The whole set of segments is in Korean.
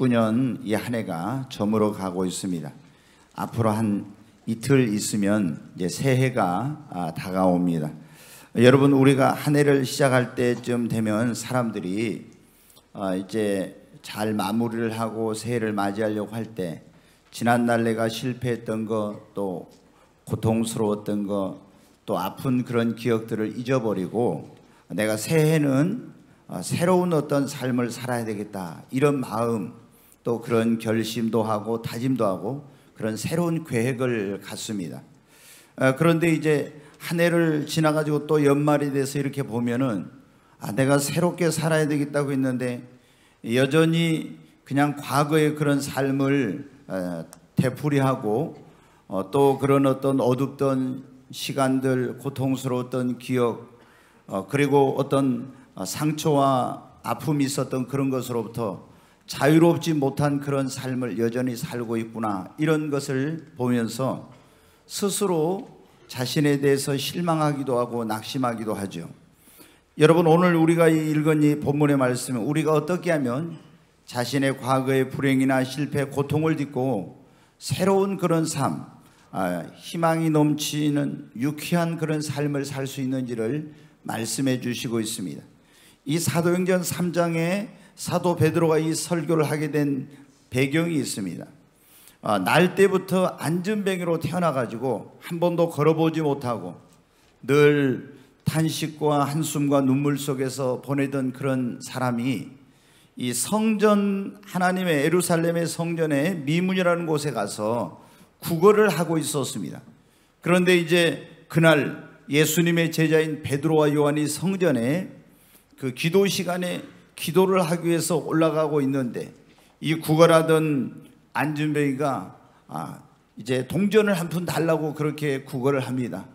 2019년 이 한 해가 저물어 가고 있습니다. 앞으로 한 이틀 있으면 이제 새해가 다가옵니다. 여러분, 우리가 한 해를 시작할 때쯤 되면 사람들이 이제 잘 마무리를 하고 새해를 맞이하려고 할 때 지난날 내가 실패했던 거, 또 고통스러웠던 거, 또 아픈 그런 기억들을 잊어버리고 내가 새해는 새로운 어떤 삶을 살아야 되겠다, 이런 마음, 또 그런 결심도 하고 다짐도 하고 그런 새로운 계획을 갖습니다. 그런데 이제 한 해를 지나가지고 또 연말이 돼서 이렇게 보면은 내가 새롭게 살아야 되겠다고 했는데 여전히 그냥 과거의 그런 삶을 되풀이하고 또 그런 어떤 어둡던 시간들, 고통스러웠던 기억, 그리고 어떤 상처와 아픔이 있었던 그런 것으로부터 자유롭지 못한 그런 삶을 여전히 살고 있구나, 이런 것을 보면서 스스로 자신에 대해서 실망하기도 하고 낙심하기도 하죠. 여러분, 오늘 우리가 읽은 이 본문의 말씀은 우리가 어떻게 하면 자신의 과거의 불행이나 실패, 고통을 딛고 새로운 그런 삶, 희망이 넘치는 유쾌한 그런 삶을 살 수 있는지를 말씀해 주시고 있습니다. 이 사도행전 3장에 사도 베드로가 이 설교를 하게 된 배경이 있습니다. 날 때부터 안전뱅이로 태어나가지고 한 번도 걸어보지 못하고 늘 탄식과 한숨과 눈물 속에서 보내던 그런 사람이 이 성전, 하나님의 예루살렘의 성전의 미문이라는 곳에 가서 구걸을 하고 있었습니다. 그런데 이제 그날 예수님의 제자인 베드로와 요한이 성전에 그 기도 시간에 기도를 하기 위해서 올라가고 있는데 이 구걸하던 안전뱅이가 이제 동전을 한 푼 달라고 그렇게 구걸을 합니다.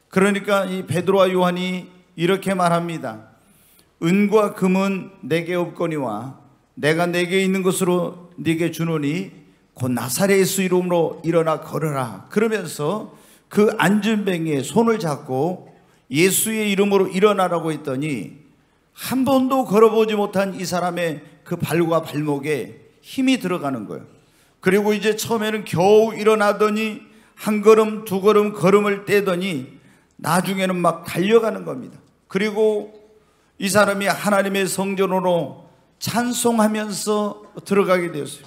그러니까 이 베드로와 요한이 이렇게 말합니다. 은과 금은 내게 없거니와 내가 내게 있는 것으로 네게 주노니 곧 나사렛 예수 이름으로 일어나 걸어라. 그러면서 그 안전뱅이의 손을 잡고 예수의 이름으로 일어나라고 했더니 한 번도 걸어보지 못한 이 사람의 그 발과 발목에 힘이 들어가는 거예요. 그리고 이제 처음에는 겨우 일어나더니 한 걸음 두 걸음 걸음을 떼더니 나중에는 막 달려가는 겁니다. 그리고 이 사람이 하나님의 성전으로 찬송하면서 들어가게 되었어요.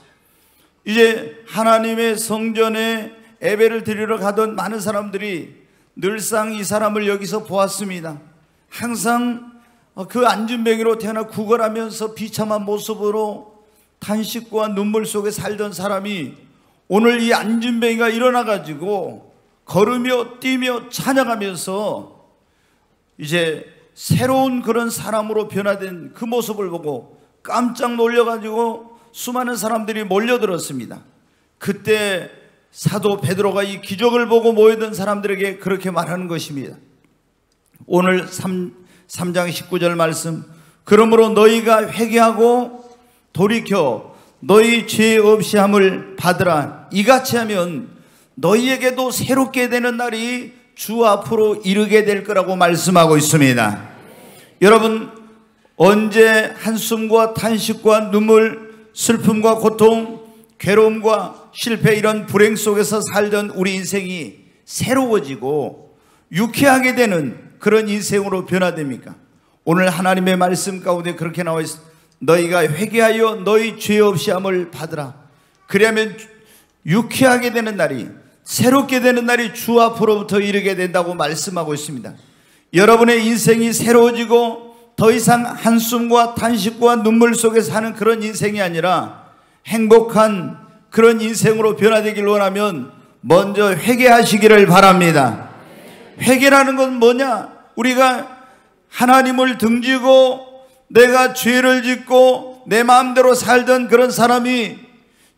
이제 하나님의 성전에 예배를 드리러 가던 많은 사람들이 늘상 이 사람을 여기서 보았습니다. 항상 그 안전뱅이로 태어나 구걸하면서 비참한 모습으로 탄식과 눈물 속에 살던 사람이 오늘 이 안전뱅이가 일어나가지고 걸으며 뛰며 찬양하면서 이제 새로운 그런 사람으로 변화된 그 모습을 보고 깜짝 놀려가지고 수많은 사람들이 몰려들었습니다. 그때 사도 베드로가 이 기적을 보고 모여든 사람들에게 그렇게 말하는 것입니다. 오늘 3장 19절 말씀, 그러므로 너희가 회개하고 돌이켜 너희 죄 없이 함을 받으라. 이같이 하면 너희에게도 새롭게 되는 날이 주 앞으로 이르게 될 거라고 말씀하고 있습니다. 여러분, 언제 한숨과 탄식과 눈물, 슬픔과 고통, 괴로움과 실패, 이런 불행 속에서 살던 우리 인생이 새로워지고 유쾌하게 되는 그런 인생으로 변화됩니까? 오늘 하나님의 말씀 가운데 그렇게 나와 있습니다. 너희가 회개하여 너희 죄 없이 함을 받으라. 그러면 유쾌하게 되는 날이, 새롭게 되는 날이 주 앞으로부터 이르게 된다고 말씀하고 있습니다. 여러분의 인생이 새로워지고 더 이상 한숨과 탄식과 눈물 속에 사는 그런 인생이 아니라 행복한 그런 인생으로 변화되길 원하면 먼저 회개하시기를 바랍니다. 회개라는 건 뭐냐? 우리가 하나님을 등지고 내가 죄를 짓고 내 마음대로 살던 그런 사람이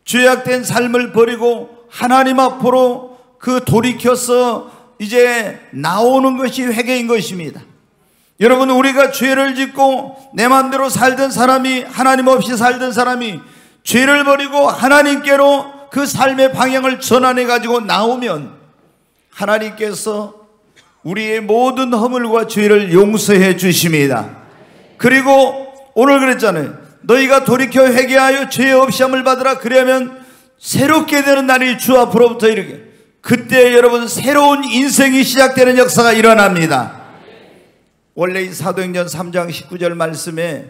죄악된 삶을 버리고 하나님 앞으로 그 돌이켜서 이제 나오는 것이 회개인 것입니다. 여러분, 우리가 죄를 짓고 내 마음대로 살던 사람이, 하나님 없이 살던 사람이 죄를 버리고 하나님께로 그 삶의 방향을 전환해 가지고 나오면 하나님께서 우리의 모든 허물과 죄를 용서해 주십니다. 그리고 오늘 그랬잖아요. 너희가 돌이켜 회개하여 죄 없이함을 받으라. 그러면 새롭게 되는 날이 주 앞으로부터 이르게, 그때 여러분 새로운 인생이 시작되는 역사가 일어납니다. 원래 이 사도행전 3장 19절 말씀에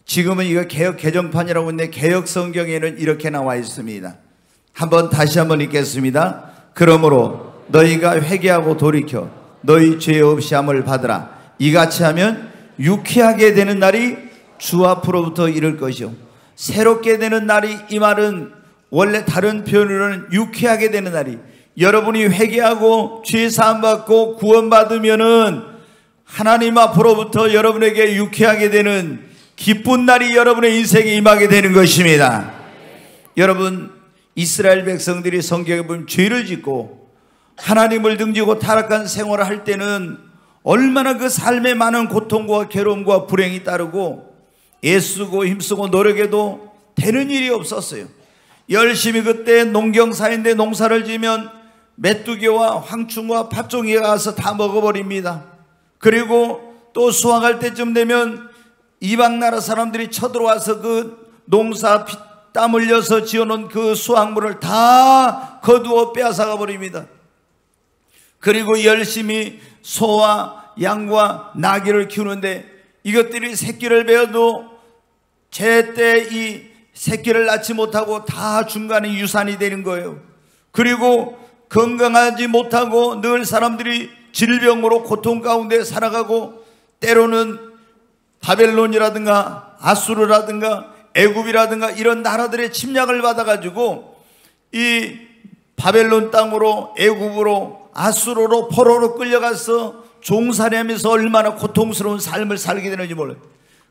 지금은 이거 개역 개정판이라고 했는데 개역 성경에는 이렇게 나와 있습니다. 다시 한번 읽겠습니다. 그러므로 너희가 회개하고 돌이켜 너희 죄 없이함을 받으라. 이같이 하면 유쾌하게 되는 날이 주 앞으로부터 이를 것이요. 새롭게 되는 날이, 이 말은 원래 다른 표현으로는 유쾌하게 되는 날이, 여러분이 회개하고 죄 사함 받고 구원 받으면은 하나님 앞으로부터 여러분에게 유쾌하게 되는 기쁜 날이 여러분의 인생에 임하게 되는 것입니다. 여러분, 이스라엘 백성들이 성경에 보면 죄를 짓고 하나님을 등지고 타락한 생활을 할 때는 얼마나 그 삶에 많은 고통과 괴로움과 불행이 따르고 애쓰고 힘쓰고 노력해도 되는 일이 없었어요. 열심히 그때 농경사인데 농사를 지면 메뚜기와 황충과 팥종이가 가서 다 먹어버립니다. 그리고 또 수확할 때쯤 되면 이방 나라 사람들이 쳐들어와서 그 농사 땀 흘려서 지어놓은 그 수확물을 다 거두어 빼앗아가 버립니다. 그리고 열심히 소와 양과 나귀를 키우는데 이것들이 새끼를 베어도 제때 이 새끼를 낳지 못하고 다 중간에 유산이 되는 거예요. 그리고 건강하지 못하고 늘 사람들이 질병으로 고통 가운데 살아가고, 때로는 바벨론이라든가 아수르라든가 애굽이라든가 이런 나라들의 침략을 받아가지고 이 바벨론 땅으로 애굽으로 아수르로 포로로 끌려가서 종살이하면서 얼마나 고통스러운 삶을 살게 되는지 몰라요.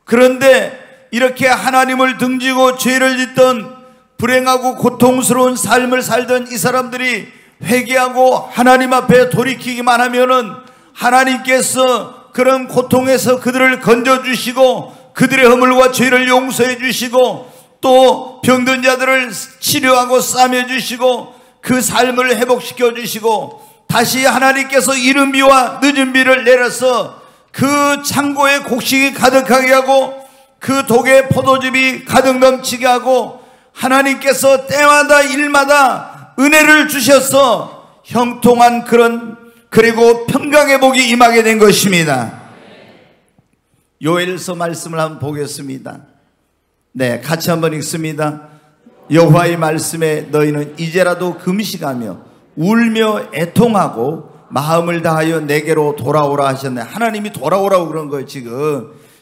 그런데 이렇게 하나님을 등지고 죄를 짓던 불행하고 고통스러운 삶을 살던 이 사람들이 회개하고 하나님 앞에 돌이키기만 하면은 하나님께서 그런 고통에서 그들을 건져주시고 그들의 허물과 죄를 용서해 주시고 또 병든 자들을 치료하고 싸매 주시고 그 삶을 회복시켜 주시고 다시 하나님께서 이른 비와 늦은 비를 내려서 그 창고에 곡식이 가득하게 하고 그 독에 포도즙이 가득 넘치게 하고 하나님께서 때마다 일마다 은혜를 주셔서 형통한 그리고 평강의 복이 임하게 된 것입니다. 요엘서 말씀을 한번 보겠습니다. 네, 같이 한번 읽습니다. 여호와의 말씀에 너희는 이제라도 금식하며 울며 애통하고 마음을 다하여 내게로 돌아오라 하셨네. 하나님이 돌아오라고 그런 거예요.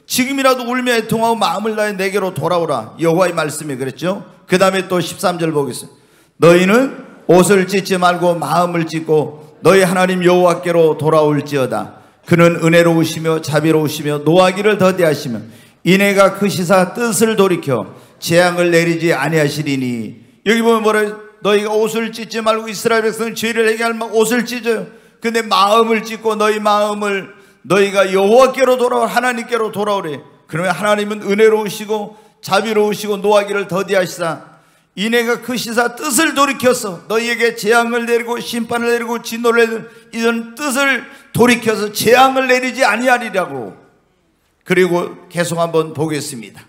지금이라도 울며 애통하고 마음을 다하여 내게로 돌아오라. 여호와의 말씀이 그랬죠. 그 다음에 또 13절 보겠습니다. 너희는 옷을 찢지 말고 마음을 찢고 너희 하나님 여호와께로 돌아올지어다. 그는 은혜로우시며 자비로우시며 노하기를 더디하시며 이내가 그 시사 뜻을 돌이켜 재앙을 내리지 아니하시리니. 여기 보면 뭐래요? 너희가 옷을 찢지 말고, 이스라엘 백성은 죄를 해결할 만 옷을 찢어요. 근데 마음을 찢고 너희 마음을 너희가 여호와께로 돌아오라, 하나님께로 돌아오래. 그러면 하나님은 은혜로우시고 자비로우시고 노하기를 더디하시사 이내가 그 시사 뜻을 돌이켜서 너희에게 재앙을 내리고 심판을 내리고 진노를 내리고 이런 뜻을 돌이켜서 재앙을 내리지 아니하리라고. 그리고 계속 한번 보겠습니다.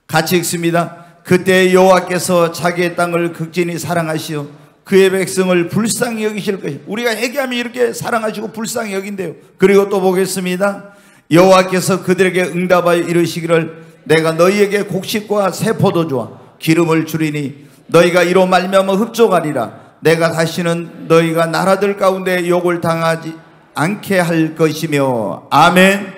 같이 읽습니다. 그때 여호와께서 자기의 땅을 극진히 사랑하시어 그의 백성을 불쌍히 여기실 것이요. 우리가 회개하면 이렇게 사랑하시고 불쌍히 여긴대요. 그리고 또 보겠습니다. 여호와께서 그들에게 응답하여 이르시기를 내가 너희에게 곡식과 새 포도주와 기름을 주리니 너희가 이로 말미암아 흡족하리라. 내가 다시는 너희가 나라들 가운데 욕을 당하지 않게 할 것이며. 아멘.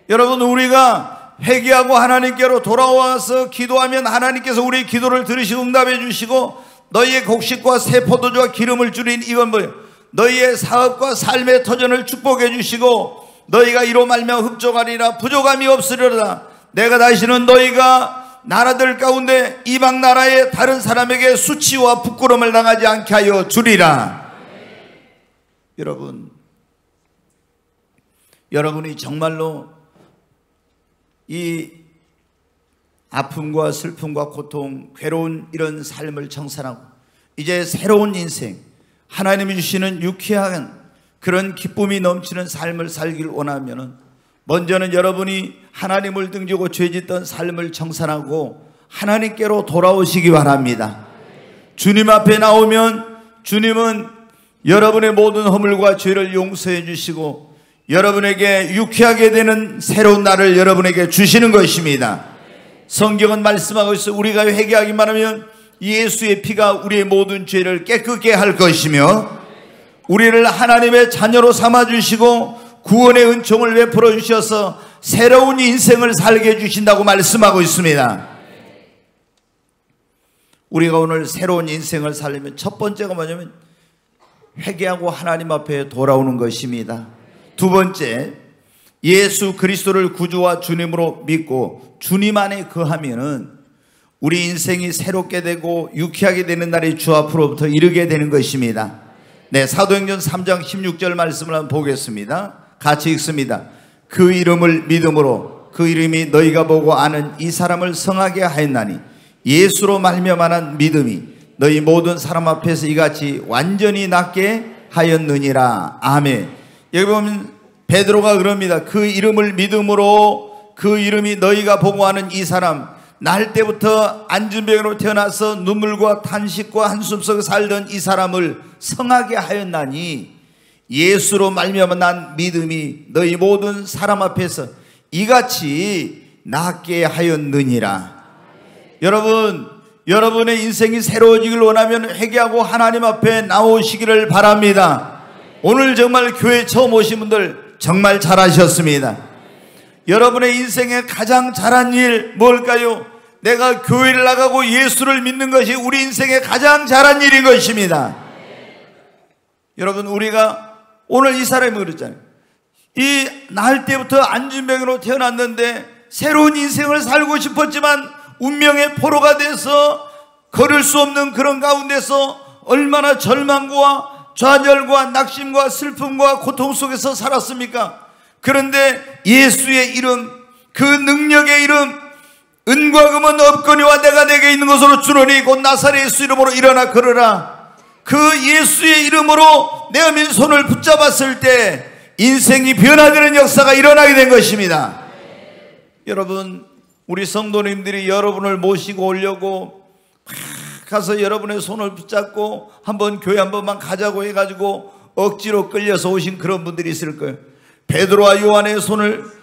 여러분, 우리가 회개하고 하나님께로 돌아와서 기도하면 하나님께서 우리의 기도를 들으시고 응답해 주시고 너희의 곡식과 새 포도주와 기름을 주린 이건 뭐예요? 너희의 사업과 삶의 터전을 축복해 주시고 너희가 이로 말미암아 흡족하리라. 부족함이 없으리라. 내가 다시는 너희가 나라들 가운데 이방 나라의 다른 사람에게 수치와 부끄러움을 당하지 않게 하여 주리라. 여러분이 정말로 이 아픔과 슬픔과 고통, 괴로운 이런 삶을 청산하고 이제 새로운 인생, 하나님이 주시는 유쾌한 그런 기쁨이 넘치는 삶을 살길 원하면 먼저는 여러분이 하나님을 등지고 죄짓던 삶을 청산하고 하나님께로 돌아오시기 바랍니다. 주님 앞에 나오면 주님은 여러분의 모든 허물과 죄를 용서해 주시고 여러분에게 유쾌하게 되는 새로운 날을 여러분에게 주시는 것입니다. 성경은 말씀하고 있어 우리가 회개하기만 하면 예수의 피가 우리의 모든 죄를 깨끗게 할 것이며 우리를 하나님의 자녀로 삼아주시고 구원의 은총을 베풀어 주셔서 새로운 인생을 살게 해주신다고 말씀하고 있습니다. 우리가 오늘 새로운 인생을 살려면 첫 번째가 뭐냐면 회개하고 하나님 앞에 돌아오는 것입니다. 두 번째, 예수 그리스도를 구주와 주님으로 믿고 주님 안에 거하면은 우리 인생이 새롭게 되고 유쾌하게 되는 날이 주 앞으로부터 이르게 되는 것입니다. 네, 사도행전 3장 16절 말씀을 한번 보겠습니다. 같이 읽습니다. 그 이름을 믿음으로 그 이름이 너희가 보고 아는 이 사람을 성하게 하였나니 예수로 말미암아 믿음이 너희 모든 사람 앞에서 이같이 완전히 낫게 하였느니라. 아멘. 여기 보면 베드로가 그럽니다. 그 이름을 믿음으로 그 이름이 너희가 보고 아는 이 사람, 날 때부터 안진병으로 태어나서 눈물과 탄식과 한숨 속에 살던 이 사람을 성하게 하였나니 예수로 말미암아 난 믿음이 너희 모든 사람 앞에서 이같이 낫게 하였느니라. 여러분, 여러분의 인생이 새로워지길 원하면 회개하고 하나님 앞에 나오시기를 바랍니다. 오늘 정말 교회 처음 오신 분들 정말 잘하셨습니다. 여러분의 인생에 가장 잘한 일 뭘까요? 내가 교회를 나가고 예수를 믿는 것이 우리 인생에 가장 잘한 일인 것입니다. 여러분, 우리가 오늘 이 사람이 그랬잖아요. 이 날 때부터 안진병으로 태어났는데 새로운 인생을 살고 싶었지만 운명의 포로가 돼서 걸을 수 없는 그런 가운데서 얼마나 절망과 좌절과 낙심과 슬픔과 고통 속에서 살았습니까? 그런데 예수의 이름, 그 능력의 이름, 은과 금은 없거니와 내가 내게 있는 것으로 주노니 곧 나사렛 예수 이름으로 일어나 걸으라. 그 예수의 이름으로 내 손을 붙잡았을 때 인생이 변화되는 역사가 일어나게 된 것입니다. 여러분, 우리 성도님들이 여러분을 모시고 오려고 가서 여러분의 손을 붙잡고 한번 교회 한 번만 가자고 해가지고 억지로 끌려서 오신 그런 분들이 있을 거예요. 베드로와 요한의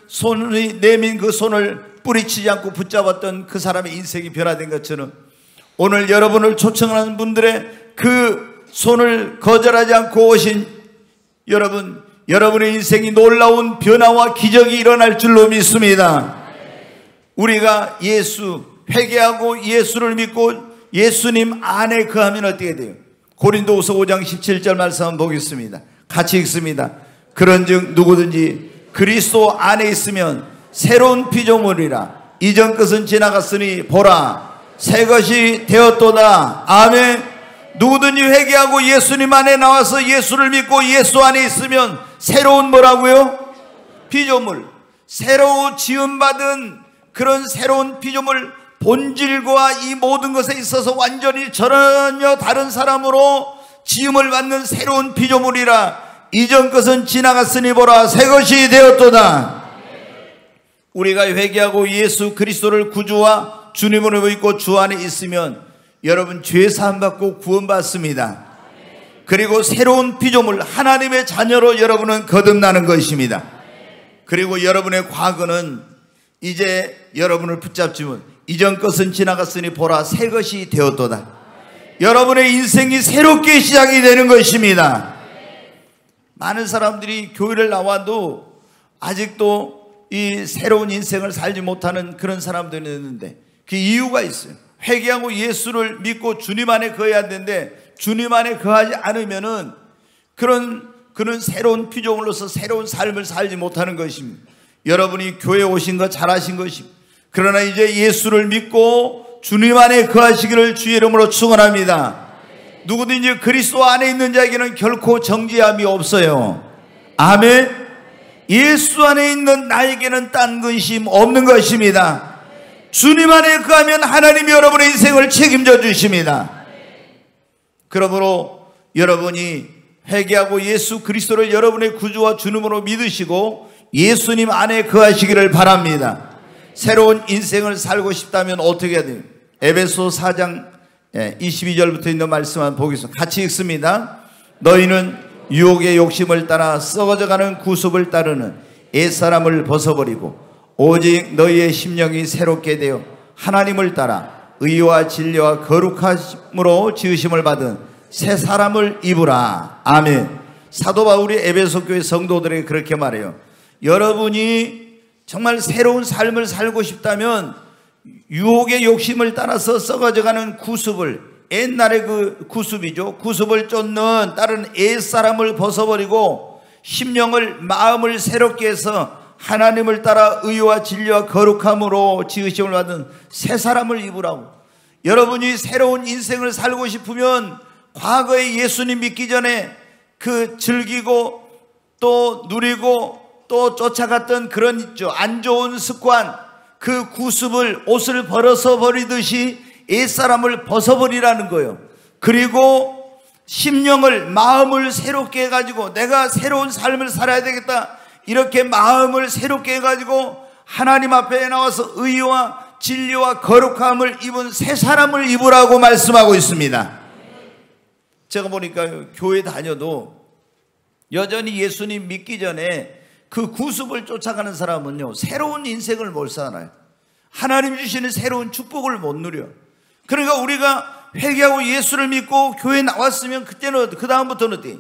손이 내민 그 손을 뿌리치지 않고 붙잡았던 그 사람의 인생이 변화된 것처럼 오늘 여러분을 초청하는 분들의 그 손을 거절하지 않고 오신 여러분의 인생이 놀라운 변화와 기적이 일어날 줄로 믿습니다. 우리가 회개하고 예수를 믿고 예수님 안에 거하면 어떻게 돼요? 고린도후서 5장 17절 말씀 한번 보겠습니다. 같이 읽습니다. 그런즉 누구든지 그리스도 안에 있으면 새로운 피조물이라. 이전 것은 지나갔으니 보라 새 것이 되었도다. 아멘. 누구든지 회개하고 예수님 안에 나와서 예수를 믿고 예수 안에 있으면 새로운 뭐라고요? 피조물. 새로 지음받은 그런 새로운 피조물, 본질과 이 모든 것에 있어서 완전히 전혀 다른 사람으로 지음을 받는 새로운 피조물이라. 이전 것은 지나갔으니 보라 새 것이 되었도다. 우리가 회개하고 예수 그리스도를 구주와 주님으로 믿고 주 안에 있으면 여러분 죄 사함 받고 구원받습니다. 그리고 새로운 피조물 하나님의 자녀로 여러분은 거듭나는 것입니다. 그리고 여러분의 과거는 이제 여러분을 붙잡지만 이전 것은 지나갔으니 보라 새 것이 되었도다. 여러분의 인생이 새롭게 시작이 되는 것입니다. 많은 사람들이 교회를 나와도 아직도 이 새로운 인생을 살지 못하는 그런 사람들이 있는데 그 이유가 있어요. 회개하고 예수를 믿고 주님 안에 거해야 되는데 주님 안에 거하지 않으면은 그런 새로운 피조물로서 새로운 삶을 살지 못하는 것입니다. 여러분이 교회에 오신 거 잘하신 것입니다. 그러나 이제 예수를 믿고 주님 안에 거하시기를 주의 이름으로 축원합니다. 누구든지 그리스도 안에 있는 자에게는 결코 정죄함이 없어요. 아멘. 예수 안에 있는 나에게는 딴 근심 없는 것입니다. 주님 안에 거하면 하나님이 여러분의 인생을 책임져 주십니다. 그러므로 여러분이 회개하고 예수 그리스도를 여러분의 구주와 주님으로 믿으시고 예수님 안에 거하시기를 바랍니다. 새로운 인생을 살고 싶다면 어떻게 해야 돼요? 에베소 4장 22절부터 있는 말씀 한번 보겠습니다. 같이 읽습니다. 너희는 유혹의 욕심을 따라 썩어져가는 구습을 따르는 옛사람을 벗어버리고 오직 너희의 심령이 새롭게 되어 하나님을 따라 의와 진리와 거룩함으로 지으심을 받은 새 사람을 입으라. 아멘. 사도 바울이 에베소 교회 성도들에게 그렇게 말해요. 여러분이 정말 새로운 삶을 살고 싶다면 유혹의 욕심을 따라서 썩어져가는 구습을, 옛날의 그 구습이죠, 구습을 쫓는 다른 옛사람을 벗어버리고 심령을, 마음을 새롭게 해서 하나님을 따라 의와 진리와 거룩함으로 지으심을 받은 새 사람을 입으라고. 여러분이 새로운 인생을 살고 싶으면 과거에 예수님 믿기 전에 그 즐기고 또 누리고 또 쫓아갔던 그런 안 좋은 습관, 그 구습을, 옷을 벌어서 버리듯이 옛사람을 벗어버리라는 거예요. 그리고 심령을, 마음을 새롭게 해가지고 내가 새로운 삶을 살아야 되겠다, 이렇게 마음을 새롭게 해가지고 하나님 앞에 나와서 의와 진리와 거룩함을 입은 새 사람을 입으라고 말씀하고 있습니다. 제가 보니까 교회 다녀도 여전히 예수님 믿기 전에 그 구습을 쫓아가는 사람은요, 새로운 인생을 못 살아요. 하나님 주시는 새로운 축복을 못 누려. 그러니까 우리가 회개하고 예수를 믿고 교회에 나왔으면 그때는, 그 다음부터는 어때?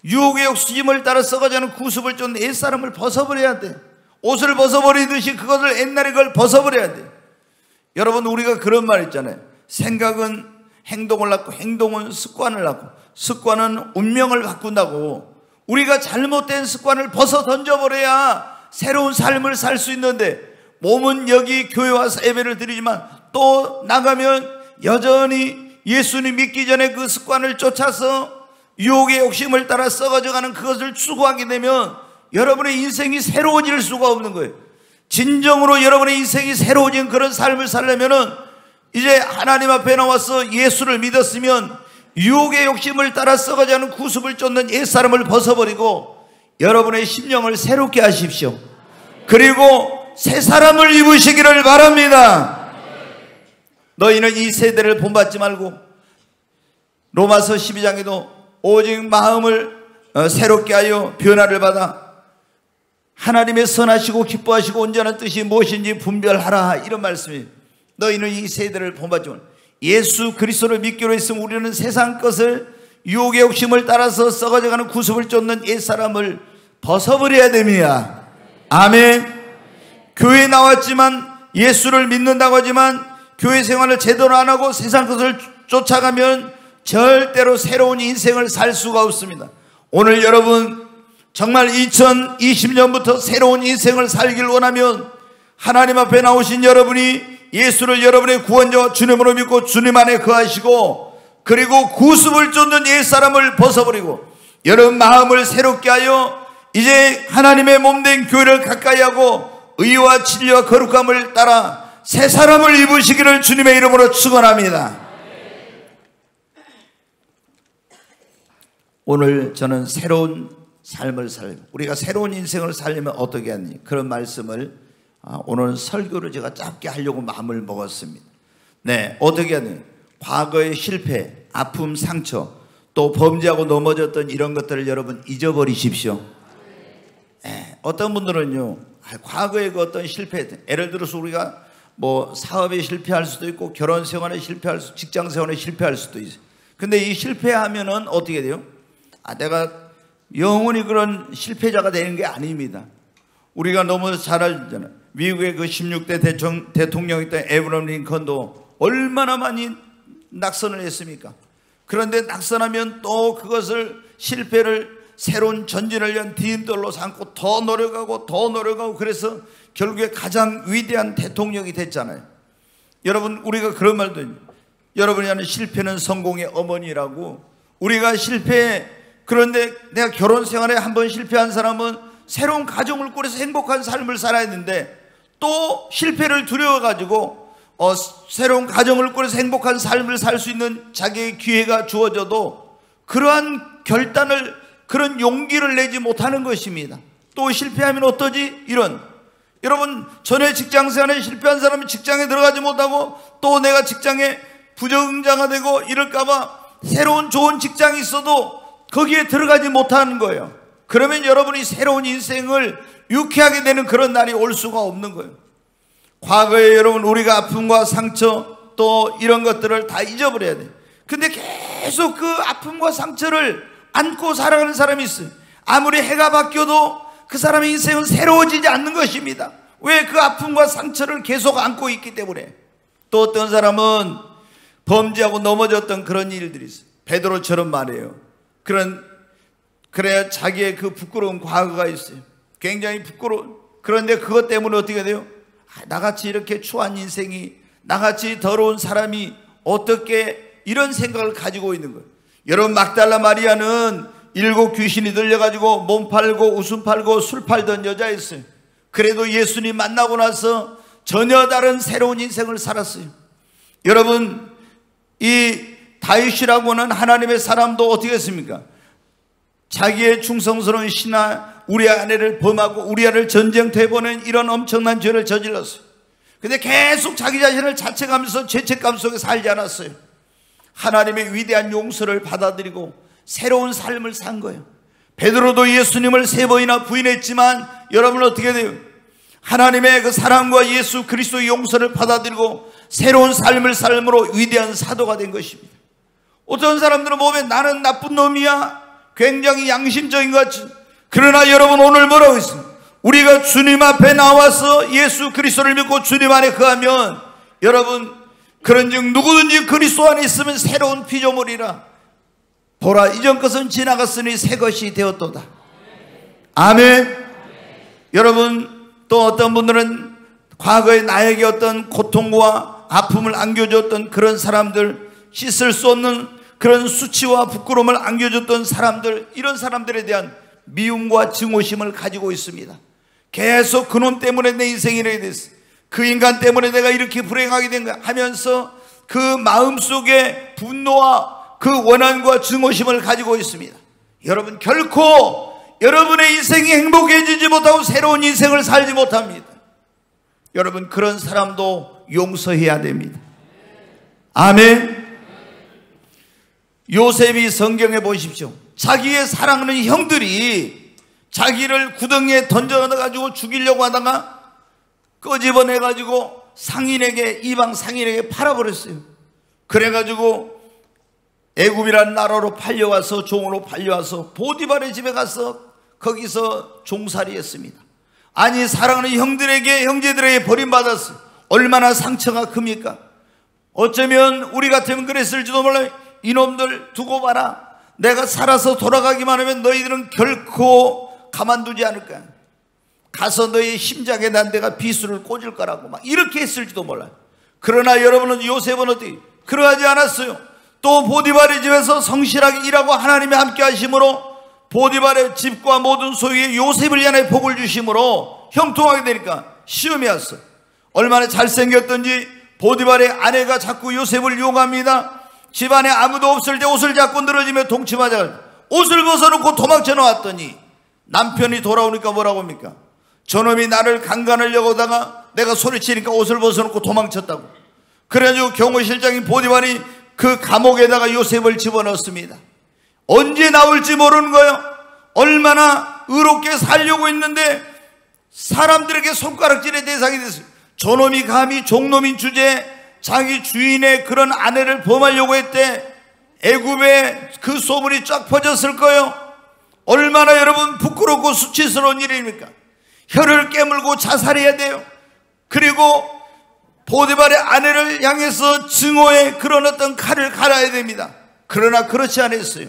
유혹의 욕심을 따라 썩어가는 구습을 쫓는 옛사람을 벗어버려야 돼. 옷을 벗어버리듯이 그것을, 옛날에 그걸 벗어버려야 돼. 여러분, 우리가 그런 말 있잖아요. 생각은 행동을 낳고 행동은 습관을 낳고 습관은 운명을 바꾼다고. 우리가 잘못된 습관을 벗어 던져버려야 새로운 삶을 살 수 있는데, 몸은 여기 교회 와서 예배를 드리지만 또 나가면 여전히 예수님 믿기 전에 그 습관을 쫓아서 유혹의 욕심을 따라 썩어져가는 그것을 추구하게 되면 여러분의 인생이 새로워질 수가 없는 거예요. 진정으로 여러분의 인생이 새로워진 그런 삶을 살려면은 이제 하나님 앞에 나와서 예수를 믿었으면 유혹의 욕심을 따라 썩어가는 구습을 쫓는 옛사람을 벗어버리고 여러분의 심령을 새롭게 하십시오. 그리고 새 사람을 입으시기를 바랍니다. 너희는 이 세대를 본받지 말고, 로마서 12장에도 오직 마음을 새롭게 하여 변화를 받아 하나님의 선하시고 기뻐하시고 온전한 뜻이 무엇인지 분별하라, 이런 말씀이에요. 너희는 이 세대를 본받지 말고 예수 그리스도를 믿기로 했으면 우리는 세상 것을, 유혹의 욕심을 따라서 썩어져가는 구습을 쫓는 옛사람을 벗어버려야 됩니다. 아멘. 교회에 나왔지만, 예수를 믿는다고 하지만 교회 생활을 제대로 안 하고 세상 것을 쫓아가면 절대로 새로운 인생을 살 수가 없습니다. 오늘 여러분 정말 2020년부터 새로운 인생을 살길 원하면 하나님 앞에 나오신 여러분이 예수를 여러분의 구원자와 주님으로 믿고 주님 안에 거하시고, 그리고 구습을 쫓는 옛사람을 벗어버리고 여러분 마음을 새롭게 하여 이제 하나님의 몸된 교회를 가까이 하고 의와 진리와 거룩함을 따라 새 사람을 입으시기를 주님의 이름으로 축원합니다. 오늘 저는 새로운 삶을 살려면, 우리가 새로운 인생을 살려면 어떻게 하니, 그런 말씀을 오늘 설교를 제가 짧게 하려고 마음을 먹었습니다. 네, 어떻게 하니? 과거의 실패, 아픔, 상처, 또 범죄하고 넘어졌던 이런 것들을 여러분 잊어버리십시오. 네, 어떤 분들은요, 과거의 그 어떤 실패, 예를 들어서 우리가 뭐 사업에 실패할 수도 있고 결혼 생활에 실패할 수, 직장 생활에 실패할 수도 있어요. 근데 이 실패하면은 어떻게 돼요? 내가 영원히 그런 실패자가 되는 게 아닙니다. 우리가 너무 잘 알잖아요. 미국의 그 16대 대통령이었던 에브라임 링컨도 얼마나 많이 낙선을 했습니까? 그런데 낙선하면 또 그것을, 실패를 새로운 전진을 위한 디딤돌로 삼고 더 노력하고 그래서 결국에 가장 위대한 대통령이 됐잖아요. 여러분, 우리가 그런 말도 있죠. 여러분이 하는 실패는 성공의 어머니라고. 우리가 실패, 그런데 내가 결혼 생활에 한번 실패한 사람은 새로운 가정을 꾸려서 행복한 삶을 살아야 되는데 또 실패를 두려워가지고 새로운 가정을 꾸려서 행복한 삶을 살 수 있는 자기의 기회가 주어져도 그러한 결단을, 그런 용기를 내지 못하는 것입니다. 또 실패하면 어떠지? 이런. 여러분, 전에 직장생활에 실패한 사람이 직장에 들어가지 못하고 또 내가 직장에 부적응자가 되고 이럴까봐 새로운 좋은 직장이 있어도 거기에 들어가지 못하는 거예요. 그러면 여러분이 새로운 인생을 유쾌하게 되는 그런 날이 올 수가 없는 거예요. 과거에 여러분 우리가 아픔과 상처 또 이런 것들을 다 잊어버려야 돼요. 근데 계속 그 아픔과 상처를 안고 살아가는 사람이 있어요. 아무리 해가 바뀌어도 그 사람의 인생은 새로워지지 않는 것입니다. 왜? 그 아픔과 상처를 계속 안고 있기 때문에. 또 어떤 사람은 범죄하고 넘어졌던 그런 일들이 있어요. 베드로처럼 말이에요. 그래야 자기의 그 부끄러운 과거가 있어요. 굉장히 부끄러운. 그런데 그것 때문에 어떻게 돼요? 나같이 이렇게 추한 인생이, 나같이 더러운 사람이 어떻게 이런 생각을 가지고 있는 거예요. 여러분, 막달라 마리아는 7 귀신이 들려가지고 몸 팔고 웃음 팔고 술 팔던 여자였어요. 그래도 예수님 만나고 나서 전혀 다른 새로운 인생을 살았어요. 여러분, 이 다윗이라고 하는 하나님의 사람도 어떻게 했습니까? 자기의 충성스러운 신하 우리아 아내를 범하고 우리아를 전쟁터에 보낸 이런 엄청난 죄를 저질렀어요. 근데 계속 자기 자신을 자책하면서 죄책감 속에 살지 않았어요. 하나님의 위대한 용서를 받아들이고 새로운 삶을 산 거예요. 베드로도 예수님을 3번이나 부인했지만 여러분 어떻게 돼요? 하나님의 그 사랑과 예수 그리스도의 용서를 받아들이고 새로운 삶을 삶으로 위대한 사도가 된 것입니다. 어떤 사람들은 보면 나는 나쁜 놈이야, 굉장히 양심적인 것 같지. 그러나 여러분 오늘 뭐라고 했습니까? 우리가 주님 앞에 나와서 예수 그리스도를 믿고 주님 안에 거하면 여러분 그런즉 누구든지 그리스도 안에 있으면 새로운 피조물이라. 보라, 이전 것은 지나갔으니 새 것이 되었도다. 아멘. 여러분, 또 어떤 분들은 과거에 나에게 어떤 고통과 아픔을 안겨줬던 그런 사람들, 씻을 수 없는 그런 수치와 부끄러움을 안겨줬던 사람들, 이런 사람들에 대한 미움과 증오심을 가지고 있습니다. 계속 그놈 때문에 내 인생이 이렇게 됐어, 그 인간 때문에 내가 이렇게 불행하게 된 거야 하면서 그 마음속에 분노와 그 원한과 증오심을 가지고 있습니다. 여러분, 결코 여러분의 인생이 행복해지지 못하고 새로운 인생을 살지 못합니다. 여러분, 그런 사람도 용서해야 됩니다. 아멘. 요셉이 성경에 보십시오. 자기의 사랑하는 형들이 자기를 구덩이에 던져가지고 죽이려고 하다가 끄집어내가지고 상인에게, 이방 상인에게 팔아버렸어요. 그래가지고 애굽이라는 나라로 팔려와서, 종으로 팔려와서 보디발의 집에 가서 거기서 종살이 했습니다. 아니, 사랑하는 형들에게, 형제들에게 버림받았어요. 얼마나 상처가 큽니까? 어쩌면 우리 같으면 그랬을지도 몰라요. 이놈들 두고 봐라, 내가 살아서 돌아가기만 하면 너희들은 결코 가만두지 않을 거야. 가서 너희 심장에 난 데가 비수를 꽂을 거라고 막 이렇게 했을지도 몰라요. 그러나 여러분은, 요셉은 어떻게? 그러하지 않았어요. 또 보디발의 집에서 성실하게 일하고 하나님이 함께 하심으로 보디발의 집과 모든 소유에 요셉을 향해 복을 주심으로 형통하게 되니까 시험이 왔어. 얼마나 잘생겼던지 보디발의 아내가 자꾸 요셉을 유혹합니다. 집안에 아무도 없을 때 옷을 잡고 늘어지며 동침하자 옷을 벗어놓고 도망쳐 나왔더니 남편이 돌아오니까 뭐라고 합니까? 저놈이 나를 강간하려고 하다가 내가 소리치니까 옷을 벗어놓고 도망쳤다고. 그래가지고 경호실장인 보디발이 그 감옥에다가 요셉을 집어넣습니다. 언제 나올지 모르는 거예요. 얼마나 의롭게 살려고 했는데 사람들에게 손가락질의 대상이 됐어요. 저놈이 감히 종놈인 주제에 자기 주인의 그런 아내를 범하려고 했대. 애굽에 그 소문이 쫙 퍼졌을 거예요. 얼마나 여러분 부끄럽고 수치스러운 일입니까? 혀를 깨물고 자살해야 돼요. 그리고 보디발의 아내를 향해서 증오의 그런 어떤 칼을 갈아야 됩니다. 그러나 그렇지 않았어요.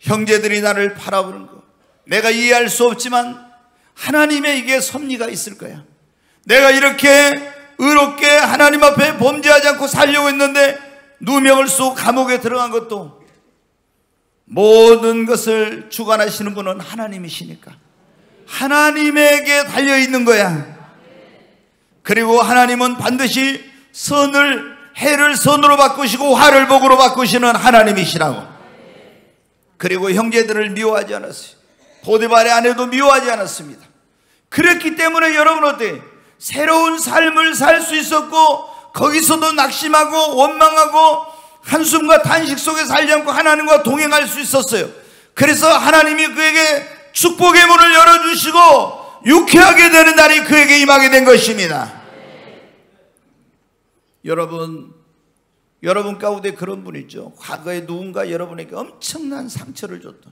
형제들이 나를 팔아버린 거 내가 이해할 수 없지만 하나님의 이게 섭리가 있을 거야. 내가 이렇게 의롭게 하나님 앞에 범죄하지 않고 살려고 했는데 누명을 쓰고 감옥에 들어간 것도 모든 것을 주관하시는 분은 하나님이시니까 하나님에게 달려있는 거야. 그리고 하나님은 반드시 해를 선으로 바꾸시고 화를 복으로 바꾸시는 하나님이시라고. 그리고 형제들을 미워하지 않았어요. 보디발의 아내도 미워하지 않았습니다. 그랬기 때문에 여러분 어때요? 새로운 삶을 살 수 있었고, 거기서도 낙심하고 원망하고 한숨과 탄식 속에 살지 않고 하나님과 동행할 수 있었어요. 그래서 하나님이 그에게 축복의 문을 열어주시고 유쾌하게 되는 날이 그에게 임하게 된 것입니다. 여러분 가운데 그런 분 있죠. 과거에 누군가 여러분에게 엄청난 상처를 줬다.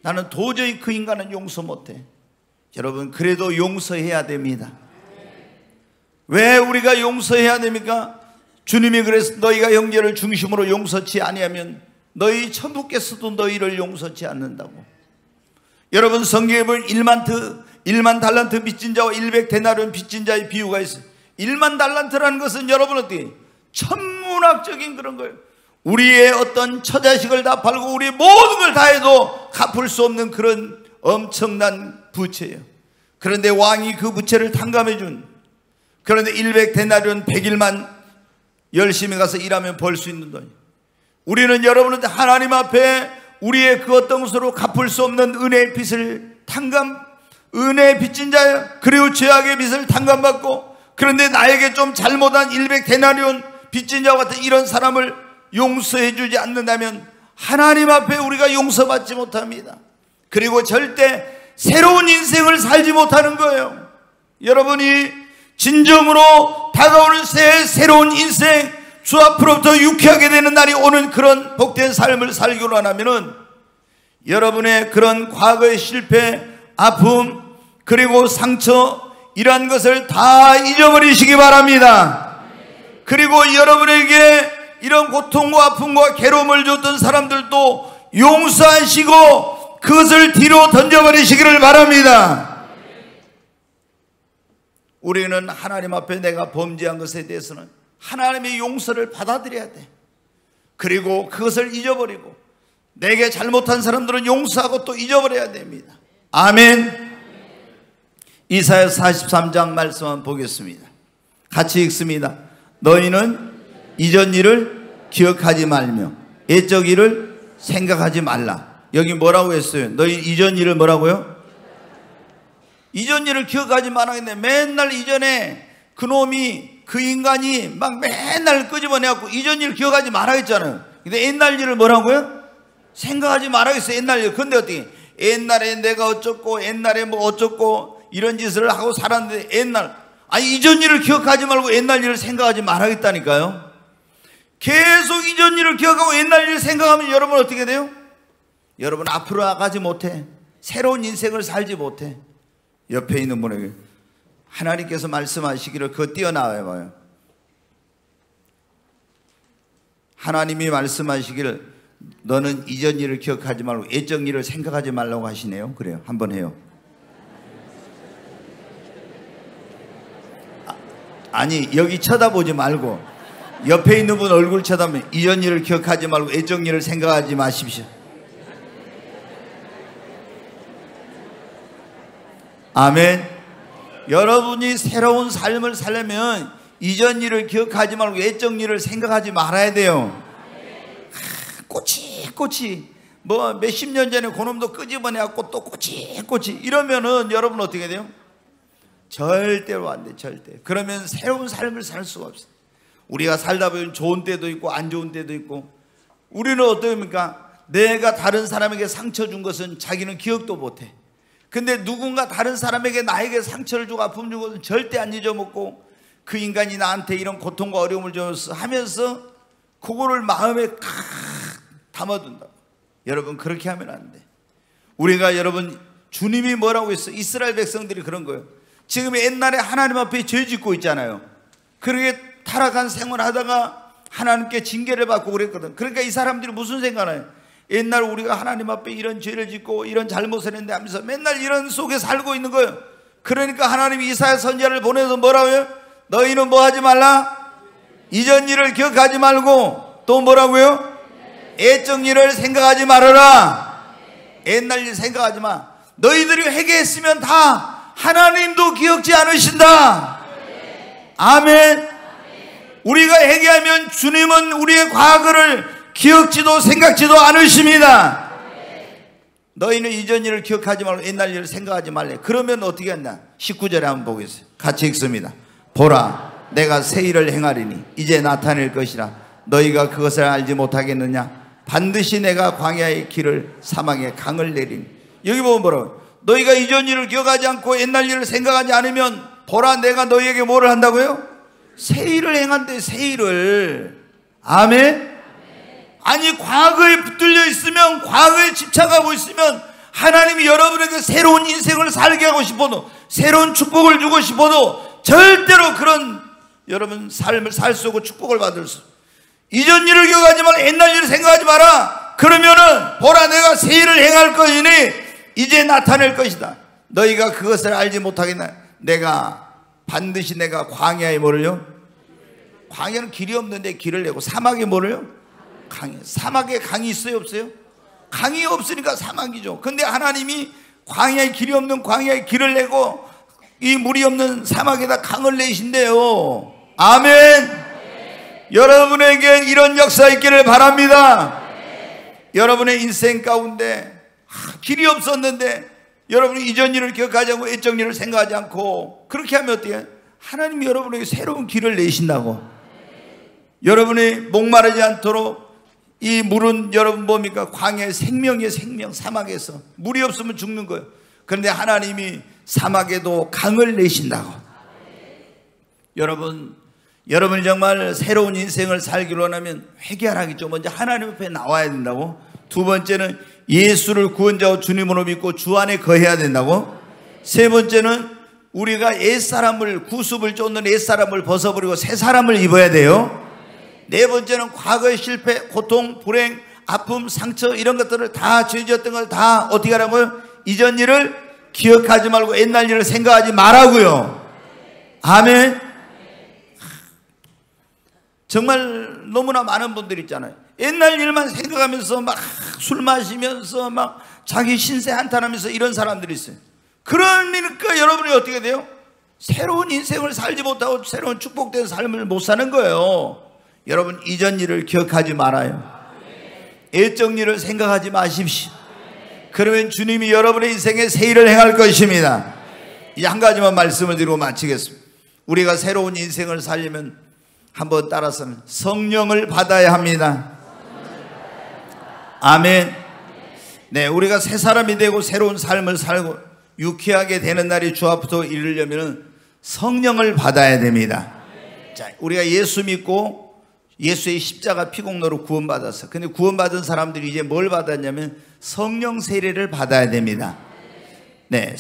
나는 도저히 그 인간은 용서 못해. 여러분, 그래도 용서해야 됩니다. 왜 우리가 용서해야 됩니까? 주님이 그래서 너희가 형제를 중심으로 용서치 아니하면 너희 천부께서도 너희를 용서치 않는다고. 여러분, 성경에 보면 1만 달란트 빚진 자와 100데나리온 빚진 자의 비유가 있어요. 1만 달란트라는 것은 여러분 어떻게 천문학적인 그런 거예요. 우리의 어떤 처자식을 다 팔고 우리의 모든 걸 다 해도 갚을 수 없는 그런 엄청난 부채예요. 그런데 왕이 그 부채를 탕감해 준, 그런데 100데나리온 100일만 열심히 가서 일하면 벌 수 있는 돈. 우리는 여러분한테 하나님 앞에 우리의 그 어떤 것으로 갚을 수 없는 은혜의 빚을 은혜의 빚진 자예요. 그리고 죄악의 빚을 탕감받고, 그런데 나에게 좀 잘못한 100데나리온 빚진 자와 같은 이런 사람을 용서해 주지 않는다면 하나님 앞에 우리가 용서받지 못합니다. 그리고 절대 새로운 인생을 살지 못하는 거예요. 여러분이 진정으로 다가오는 새로운 인생, 주 앞으로부터 유쾌하게 되는 날이 오는 그런 복된 삶을 살기로 하면은 여러분의 그런 과거의 실패, 아픔, 그리고 상처, 이러한 것을 다 잊어버리시기 바랍니다. 그리고 여러분에게 이런 고통과 아픔과 괴로움을 줬던 사람들도 용서하시고 그것을 뒤로 던져버리시기를 바랍니다. 우리는 하나님 앞에 내가 범죄한 것에 대해서는 하나님의 용서를 받아들여야 돼. 그리고 그것을 잊어버리고, 내게 잘못한 사람들은 용서하고 또 잊어버려야 됩니다. 아멘. 이사야 43장 말씀 한번 보겠습니다. 같이 읽습니다. 너희는 이전 일을 기억하지 말며 옛적 일을 생각하지 말라. 여기 뭐라고 했어요? 너희 이전 일을 뭐라고요? 이전 일을 기억하지 말아야겠네. 맨날 이전에 그놈이, 그 인간이 막 맨날 끄집어내갖고 이전 일 기억하지 말아야겠잖아요. 근데 옛날 일을 뭐라고요? 생각하지 말아야겠어요. 옛날 일. 근데 어떻게 옛날에 내가 어쩌고 옛날에 뭐 어쩌고 이런 짓을 하고 살았는데 아니 이전 일을 기억하지 말고 옛날 일을 생각하지 말아야겠다니까요. 계속 이전 일을 기억하고 옛날 일을 생각하면 여러분 어떻게 돼요? 여러분 앞으로 나가지 못해. 새로운 인생을 살지 못해. 옆에 있는 분에게 하나님께서 말씀하시기를 그거 띄어나와요 봐요. 하나님이 말씀하시기를 너는 이전 일을 기억하지 말고 옛적 일을 생각하지 말라고 하시네요. 그래요. 한번 해요. 아니 여기 쳐다보지 말고 옆에 있는 분 얼굴 쳐다보면 이전 일을 기억하지 말고 옛적 일을 생각하지 마십시오. 아멘. 여러분이 새로운 삶을 살려면 이전 일을 기억하지 말고 옛적 일을 생각하지 말아야 돼요. 꼬치 뭐 몇십 년 전에 그놈도 끄집어내갖고 또 꼬치 이러면은 여러분 어떻게 돼요? 절대로 안 돼. 절대. 그러면 새로운 삶을 살 수가 없어요. 우리가 살다 보면 좋은 때도 있고 안 좋은 때도 있고, 우리는 어떻습니까? 내가 다른 사람에게 상처 준 것은 자기는 기억도 못해. 근데 누군가 다른 사람에게 나에게 상처를 주고 아픔 준 것은 절대 안 잊어먹고, 그 인간이 나한테 이런 고통과 어려움을 줬어 하면서 그거를 마음에 담아둔다. 여러분 그렇게 하면 안 돼. 우리가 여러분 주님이 뭐라고 했어? 이스라엘 백성들이 그런 거예요. 지금 옛날에 하나님 앞에 죄 짓고 있잖아요. 그렇게 타락한 생활하다가 하나님께 징계를 받고 그랬거든. 그러니까 이 사람들이 무슨 생각을 해요? 옛날 우리가 하나님 앞에 이런 죄를 짓고 이런 잘못을 했는데 하면서 맨날 이런 속에 살고 있는 거예요. 그러니까 하나님이 이사야 선지자를 보내서 뭐라고 해요? 너희는 뭐 하지 말라? 이전 일을 기억하지 말고 또 뭐라고요? 옛적 일을 생각하지 말아라. 옛날 일 생각하지 마. 너희들이 회개했으면 다 하나님도 기억지 않으신다. 아멘. 우리가 회개하면 주님은 우리의 과거를 기억지도 생각지도 않으십니다. 너희는 이전 일을 기억하지 말고 옛날 일을 생각하지 말래. 그러면 어떻게 한다? 19절에 한번 보겠어요. 같이 읽습니다. 보라, 내가 새 일을 행하리니 이제 나타낼 것이라. 너희가 그것을 알지 못하겠느냐? 반드시 내가 광야의 길을 사막에 강을 내리니. 여기 보면 뭐라고? 너희가 이전 일을 기억하지 않고 옛날 일을 생각하지 않으면 보라, 내가 너희에게 뭐를 한다고요? 새 일을 행한대. 새 일을. 아멘. 아니, 과거에 붙들려 있으면, 과거에 집착하고 있으면 하나님이 여러분에게 새로운 인생을 살게 하고 싶어도, 새로운 축복을 주고 싶어도 절대로 그런 여러분 삶을 살 수 없고 축복을 받을 수. 이전 일을 기억하지 말고 옛날 일을 생각하지 마라. 그러면은 보라, 내가 새 일을 행할 것이니 이제 나타낼 것이다. 너희가 그것을 알지 못하겠나? 반드시 내가 광야에 뭐를요? 광야는 길이 없는데 길을 내고, 사막에 뭐를요? 강이. 사막에 강이 있어요, 없어요? 강이 없으니까 사막이죠. 근데 하나님이 광야에 길이 없는 광야에 길을 내고 이 물이 없는 사막에다 강을 내신대요. 아멘. 여러분에게 이런 역사 있기를 바랍니다. 여러분의 인생 가운데 길이 없었는데 여러분이 이전 일을 기억하지 않고 애적 일을 생각하지 않고 그렇게 하면 어떻게 해요? 하나님이 여러분에게 새로운 길을 내신다고. 여러분이 목마르지 않도록. 이 물은 여러분 뭡니까? 광야의 생명의 생명. 사막에서 물이 없으면 죽는 거예요. 그런데 하나님이 사막에도 강을 내신다고. 여러분이 정말 새로운 인생을 살기로 하면 회개하라겠죠. 먼저 하나님 앞에 나와야 된다고. 두 번째는 예수를 구원자와 주님으로 믿고 주 안에 거해야 된다고. 세 번째는 우리가 옛사람을, 구습을 쫓는 옛사람을 벗어버리고 새 사람을 입어야 돼요. 네 번째는 과거의 실패, 고통, 불행, 아픔, 상처 이런 것들을 다, 죄지었던 걸 다 어떻게 하라고요? 이전 일을 기억하지 말고 옛날 일을 생각하지 말라고요. 아멘. 정말 너무나 많은 분들이 있잖아요. 옛날 일만 생각하면서 막 술 마시면서 막 자기 신세 한탄하면서 이런 사람들이 있어요. 그러니까 여러분이 어떻게 돼요? 새로운 인생을 살지 못하고 새로운 축복된 삶을 못 사는 거예요. 여러분, 이전 일을 기억하지 말아요. 애적 일을 생각하지 마십시오. 그러면 주님이 여러분의 인생에 새 일을 행할 것입니다. 이 한 가지만 말씀을 드리고 마치겠습니다. 우리가 새로운 인생을 살려면 한번 따라서는 성령을 받아야 합니다. 아멘. 네, 우리가 새 사람이 되고 새로운 삶을 살고 유쾌하게 되는 날이 주 앞으로 이르려면 성령을 받아야 됩니다. 자, 우리가 예수 믿고 예수의 십자가 피공로로 구원받았어. 근데 구원받은 사람들이 이제 뭘 받았냐면 성령 세례를 받아야 됩니다. 네,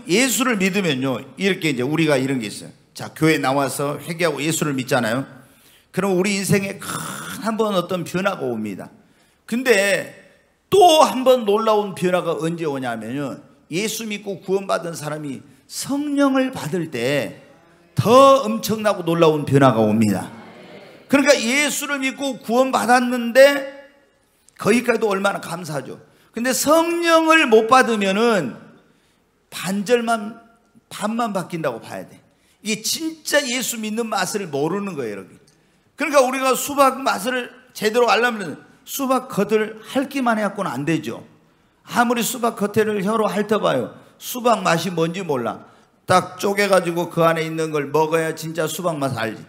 예수를 믿으면요, 이렇게 이제 우리가 이런 게 있어요. 자, 교회 나와서 회개하고 예수를 믿잖아요. 그럼 우리 인생에 한 번 어떤 변화가 옵니다. 근데 또 한 번 놀라운 변화가 언제 오냐면요, 예수 믿고 구원받은 사람이 성령을 받을 때 더 엄청나고 놀라운 변화가 옵니다. 그러니까 예수를 믿고 구원받았는데 거기까지도 얼마나 감사하죠. 근데 성령을 못 받으면은 반만 바뀐다고 봐야 돼. 이게 진짜 예수 믿는 맛을 모르는 거예요, 여러분. 그러니까 우리가 수박 맛을 제대로 알려면 수박 겉을 핥기만 해갖고는 안 되죠. 아무리 수박 겉을 혀로 핥아봐요, 수박 맛이 뭔지 몰라. 딱 쪼개가지고 그 안에 있는 걸 먹어야 진짜 수박 맛 알지.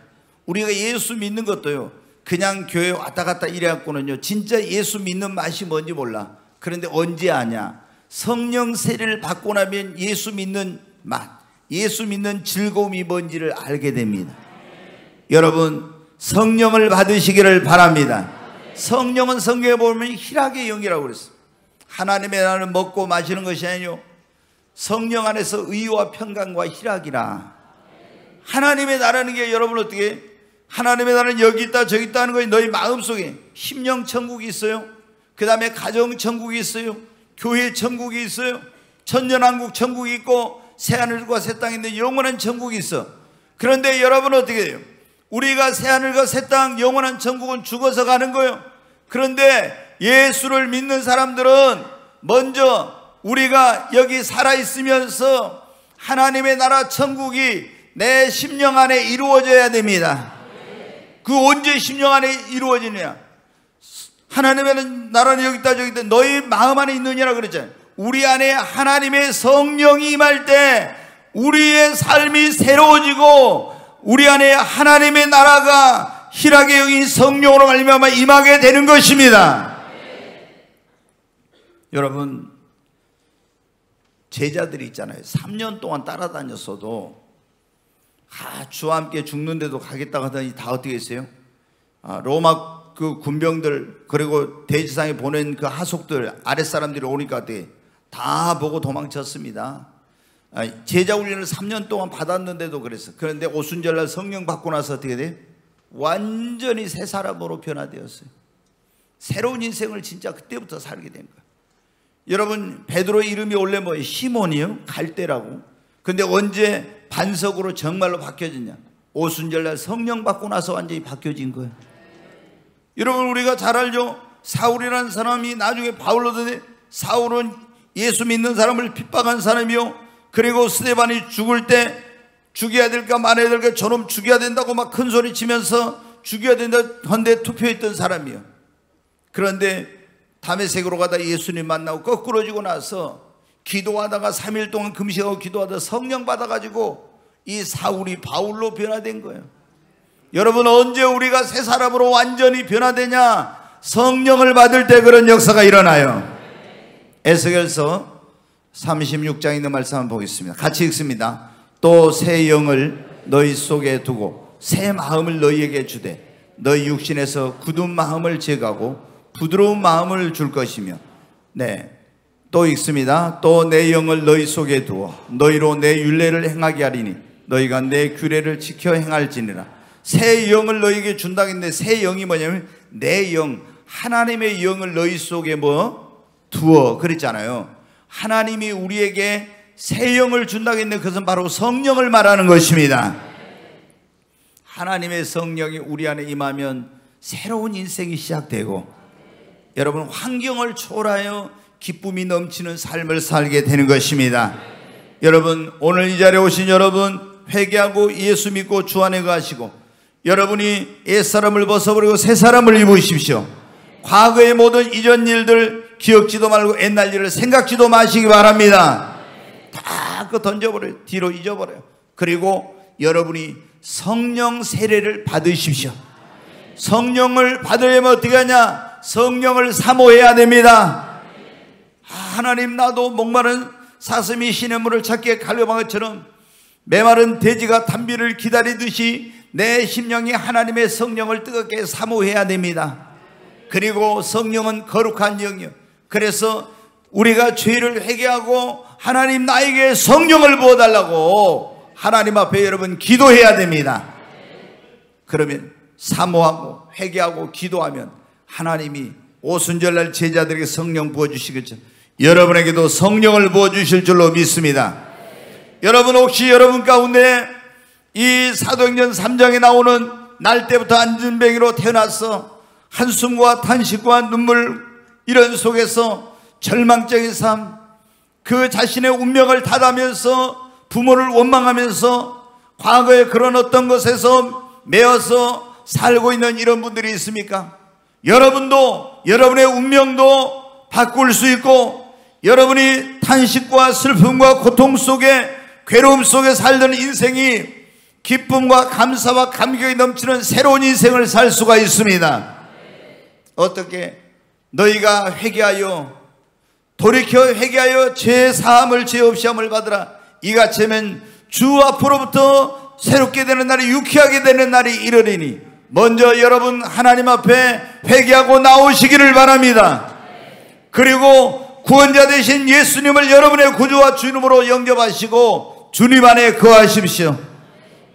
우리가 예수 믿는 것도요, 그냥 교회 왔다 갔다 이래갖고는요 진짜 예수 믿는 맛이 뭔지 몰라. 그런데 언제 아냐? 성령 세례를 받고 나면 예수 믿는 맛, 예수 믿는 즐거움이 뭔지를 알게 됩니다. 여러분, 성령을 받으시기를 바랍니다. 성령은 성경에 보면 희락의 영이라고 그랬어요. 하나님의 나라를 먹고 마시는 것이 아니요, 성령 안에서 의와 평강과 희락이라. 하나님의 나라는 게 여러분 어떻게, 하나님의 나라는 여기 있다 저기 있다 하는 거예요. 너희 마음속에 심령 천국이 있어요. 그 다음에 가정 천국이 있어요. 교회 천국이 있어요. 천년왕국 천국이 있고 새하늘과 새 땅인데 영원한 천국이 있어. 그런데 여러분 어떻게 해요? 우리가 새하늘과 새 땅 영원한 천국은 죽어서 가는 거예요. 그런데 예수를 믿는 사람들은 먼저 우리가 여기 살아있으면서 하나님의 나라 천국이 내 심령 안에 이루어져야 됩니다. 그 언제 심령 안에 이루어지냐? 하나님의 나라는 여기 있다 저기 있다, 너희 마음 안에 있느냐라고 그랬잖아요. 우리 안에 하나님의 성령이 임할 때 우리의 삶이 새로워지고 우리 안에 하나님의 나라가 희락의 영인 성령으로 말미암아 임하게 되는 것입니다. 여러분, 제자들이 있잖아요. 3년 동안 따라다녔어도 주와 함께 죽는데도 가겠다고 하더니 다 어떻게 했어요? 로마 그 군병들 그리고 대지상에 보낸 그 하속들 아랫사람들이 오니까 어떻게 다 보고 도망쳤습니다. 제자 훈련을 3년 동안 받았는데도 그랬어. 그런데 오순절날 성령 받고 나서 어떻게 돼요? 완전히 새 사람으로 변화되었어요. 새로운 인생을 진짜 그때부터 살게 된 거예요. 여러분, 베드로의 이름이 원래 뭐예요? 시몬이요? 갈대라고. 근데 언제 반석으로 정말로 바뀌어졌냐? 오순절날 성령 받고 나서 완전히 바뀌어진 거예요. 여러분, 우리가 잘 알죠? 사울이라는 사람이 나중에 바울로 되네. 사울은 예수 믿는 사람을 핍박한 사람이요, 그리고 스데반이 죽을 때 죽여야 될까 말아야 될까, 저놈 죽여야 된다고 막 큰 소리 치면서 죽여야 된다 한데 투표했던 사람이요. 그런데 다메섹으로 가다 예수님 만나고 거꾸러지고 나서 기도하다가 3일 동안 금식하고 기도하다 성령 받아가지고 이 사울이 바울로 변화된 거예요. 여러분, 언제 우리가 새 사람으로 완전히 변화되냐? 성령을 받을 때 그런 역사가 일어나요. 에스겔서 36장에 있는 말씀 한번 보겠습니다. 같이 읽습니다. 또 새 영을 너희 속에 두고 새 마음을 너희에게 주되 너희 육신에서 굳은 마음을 제거하고 부드러운 마음을 줄 것이며, 또 읽습니다. 또 내 영을 너희 속에 두어 너희로 내 율례를 행하게 하리니 너희가 내 규례를 지켜 행할지니라. 새 영을 너희에게 준다고 했는데 새 영이 뭐냐면 내 영, 하나님의 영을 너희 속에 두어 그랬잖아요. 하나님이 우리에게 새 영을 준다고 했는데 그것은 바로 성령을 말하는 것입니다. 하나님의 성령이 우리 안에 임하면 새로운 인생이 시작되고, 여러분, 환경을 초월하여 기쁨이 넘치는 삶을 살게 되는 것입니다. 여러분, 오늘 이 자리에 오신 여러분, 회개하고 예수 믿고 주 안에 거하시고 여러분이 옛사람을 벗어버리고 새사람을 입으십시오. 과거의 모든 이전 일들 기억지도 말고 옛날 일을 생각지도 마시기 바랍니다. 다 그거 던져버려요. 뒤로 잊어버려요. 그리고 여러분이 성령 세례를 받으십시오. 성령을 받으려면 어떻게 하냐? 성령을 사모해야 됩니다. 하나님, 나도 목마른 사슴이 시냇물을 찾기에 갈려한 것처럼 메마른 돼지가 단비를 기다리듯이 내 심령이 하나님의 성령을 뜨겁게 사모해야 됩니다. 그리고 성령은 거룩한 영이요, 그래서 우리가 죄를 회개하고 하나님 나에게 성령을 부어달라고 하나님 앞에 여러분 기도해야 됩니다. 그러면 사모하고 회개하고 기도하면 하나님이 오순절날 제자들에게 성령 부어주시겠죠. 여러분에게도 성령을 부어주실 줄로 믿습니다. 여러분, 혹시 여러분 가운데 이 사도행전 3장에 나오는 날 때부터 안진뱅이로 태어나서 한숨과 탄식과 눈물 이런 속에서 절망적인 삶, 그 자신의 운명을 탓하면서 부모를 원망하면서 과거에 그런 어떤 것에서 매어서 살고 있는 이런 분들이 있습니까? 여러분도 여러분의 운명도 바꿀 수 있고, 여러분이 탄식과 슬픔과 고통 속에 괴로움 속에 살던 인생이 기쁨과 감사와 감격이 넘치는 새로운 인생을 살 수가 있습니다. 어떻게? 너희가 회개하여 돌이켜 회개하여 죄 사함을 죄 없이 함을 받으라. 이같이 하면 주 앞으로부터 새롭게 되는 날이 유쾌하게 되는 날이 이르리니 먼저 여러분 하나님 앞에 회개하고 나오시기를 바랍니다. 그리고 구원자 되신 예수님을 여러분의 구주와 주님으로 영접하시고 주님 안에 거하십시오.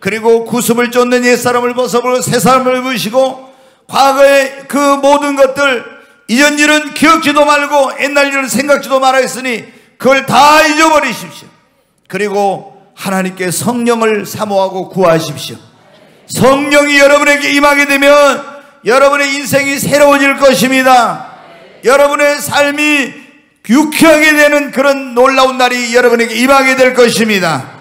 그리고 구습을 쫓는 옛사람을 벗어버리고 새사람을 입으시고 과거의 그 모든 것들, 이전 일은 기억지도 말고 옛날 일을 생각지도 말아 했으니 그걸 다 잊어버리십시오. 그리고 하나님께 성령을 사모하고 구하십시오. 성령이 여러분에게 임하게 되면 여러분의 인생이 새로워질 것입니다. 여러분의 삶이 유쾌하게 되는 그런 놀라운 날이 여러분에게 임하게 될 것입니다.